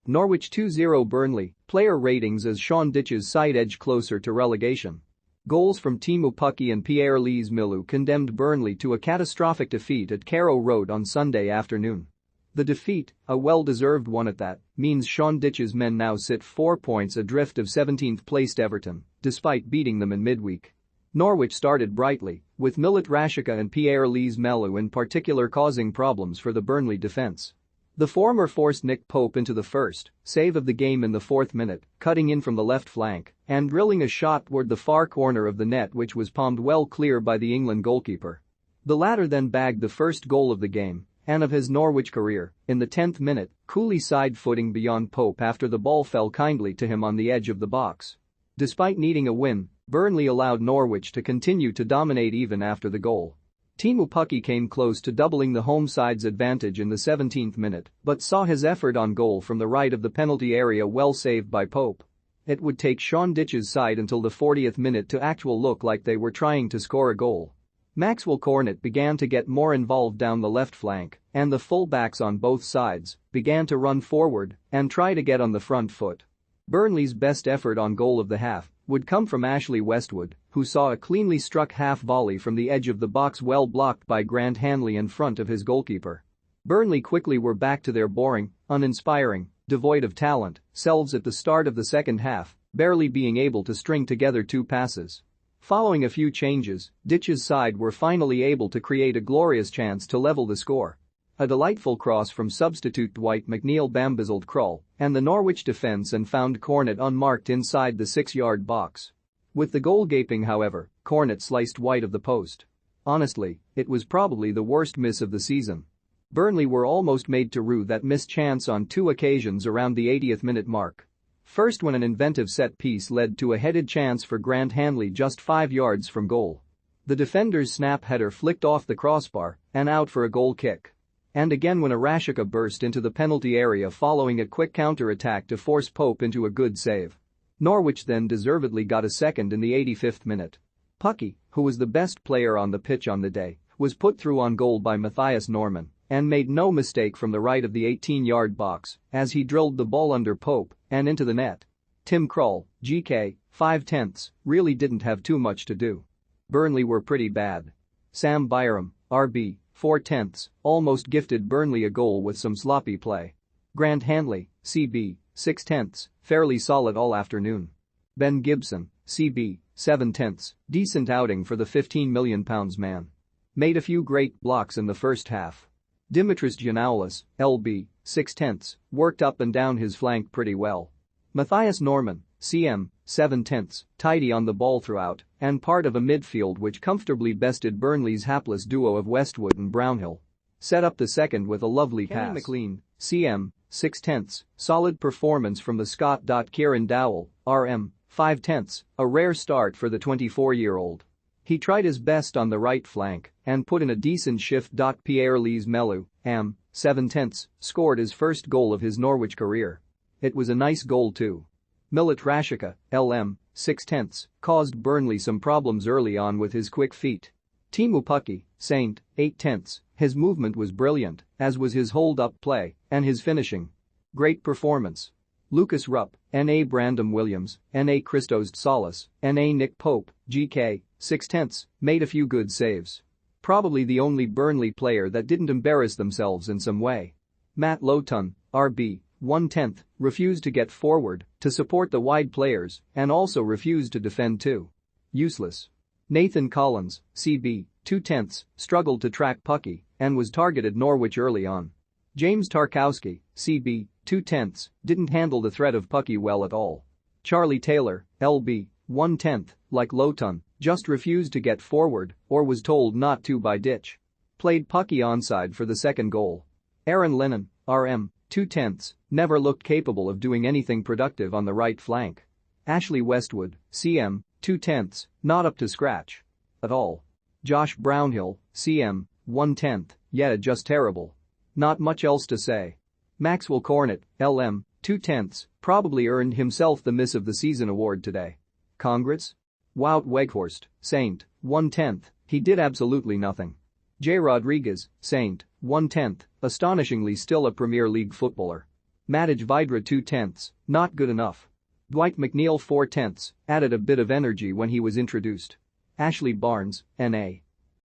Norwich 2-0 Burnley, player ratings as Sean Dyche's side edge closer to relegation. Goals from Teemu Pukki and Pierre-Louis Milou condemned Burnley to a catastrophic defeat at Carrow Road on Sunday afternoon. The defeat, a well-deserved one at that, means Sean Dyche's men now sit 4 points adrift of 17th-placed Everton, despite beating them in midweek. Norwich started brightly, with Milot Rashica and Pierre-Louis Milou in particular causing problems for the Burnley defence. The former forced Nick Pope into the first save of the game in the 4th minute, cutting in from the left flank and drilling a shot toward the far corner of the net which was palmed well clear by the England goalkeeper. The latter then bagged the first goal of the game and of his Norwich career in the 10th minute, coolly side-footing beyond Pope after the ball fell kindly to him on the edge of the box. Despite needing a win, Burnley allowed Norwich to continue to dominate even after the goal. Teemu Pukki came close to doubling the home side's advantage in the 17th minute but saw his effort on goal from the right of the penalty area well saved by Pope. It would take Sean Dyche's side until the 40th minute to actually look like they were trying to score a goal. Maxwell Cornet began to get more involved down the left flank and the full-backs on both sides began to run forward and try to get on the front foot. Burnley's best effort on goal of the half would come from Ashley Westwood, who saw a cleanly struck half volley from the edge of the box well blocked by Grant Hanley in front of his goalkeeper. Burnley quickly were back to their boring, uninspiring, devoid of talent selves at the start of the second half, barely being able to string together 2 passes. Following a few changes, Dyche's side were finally able to create a glorious chance to level the score. A delightful cross from substitute Dwight McNeil bamboozled Krull and the Norwich defence and found Cornet unmarked inside the 6-yard box. With the goal gaping however, Cornet sliced wide of the post. Honestly, it was probably the worst miss of the season. Burnley were almost made to rue that missed chance on 2 occasions around the 80th minute mark. First when an inventive set-piece led to a headed chance for Grant Hanley just 5 yards from goal. The defender's snap header flicked off the crossbar and out for a goal kick. And again when a Rashica burst into the penalty area following a quick counter-attack to force Pope into a good save. Norwich then deservedly got a second in the 85th minute. Pukki, who was the best player on the pitch on the day, was put through on goal by Matthias Norman and made no mistake from the right of the 18-yard box as he drilled the ball under Pope and into the net. Tim Krull, GK, 5/10, really didn't have too much to do. Burnley were pretty bad. Sam Byram, RB, 4/10, almost gifted Burnley a goal with some sloppy play. Grant Hanley, CB, 6/10, fairly solid all afternoon. Ben Gibson, CB, 7/10, decent outing for the £15 million man. Made a few great blocks in the first half. Dimitris Giannoulis, LB, 6/10, worked up and down his flank pretty well. Matthias Norman, CM, 7/10, tidy on the ball throughout and part of a midfield which comfortably bested Burnley's hapless duo of Westwood and Brownhill. Set up the second with a lovely pass. Kenny McLean, CM, 6/10, solid performance from the Scot. Kieran Dowell, RM, 5/10, a rare start for the 24-year-old. He tried his best on the right flank and put in a decent shift. Pierre-Louis Milou, AM, 7/10, scored his first goal of his Norwich career. It was a nice goal too. Milot Rashica, LM, 6/10, caused Burnley some problems early on with his quick feet. Teemu Pukki, Saint, 8/10, his movement was brilliant, as was his hold-up play and his finishing. Great performance. Lucas Rupp, N.A. Brandon Williams, N.A. Christos Solis, N.A. Nick Pope, GK, 6/10, made a few good saves. Probably the only Burnley player that didn't embarrass themselves in some way. Matt Lowton, RB, 1/10, refused to get forward to support the wide players and also refused to defend too. Useless. Nathan Collins, CB, 2/10, struggled to track Pukki and was targeted Norwich early on. James Tarkowski, CB, 2/10, didn't handle the threat of Pukki well at all. Charlie Taylor, LB, 1/10, like Lowton, just refused to get forward or was told not to by Dyche. Played Pukki onside for the second goal. Aaron Lennon, RM, 2/10, never looked capable of doing anything productive on the right flank. Ashley Westwood, CM, 2/10, not up to scratch. At all. Josh Brownhill, CM, 1/10, yeah just terrible. Not much else to say. Maxwell Cornet, LM, 2/10, probably earned himself the Miss of the Season award today. Congrats? Wout Weghorst, Saint, 1/10, he did absolutely nothing. J. Rodriguez, Saint, 1/10, astonishingly still a Premier League footballer. Matic Vidra 2/10, not good enough. Dwight McNeil 4/10, added a bit of energy when he was introduced. Ashley Barnes, NA.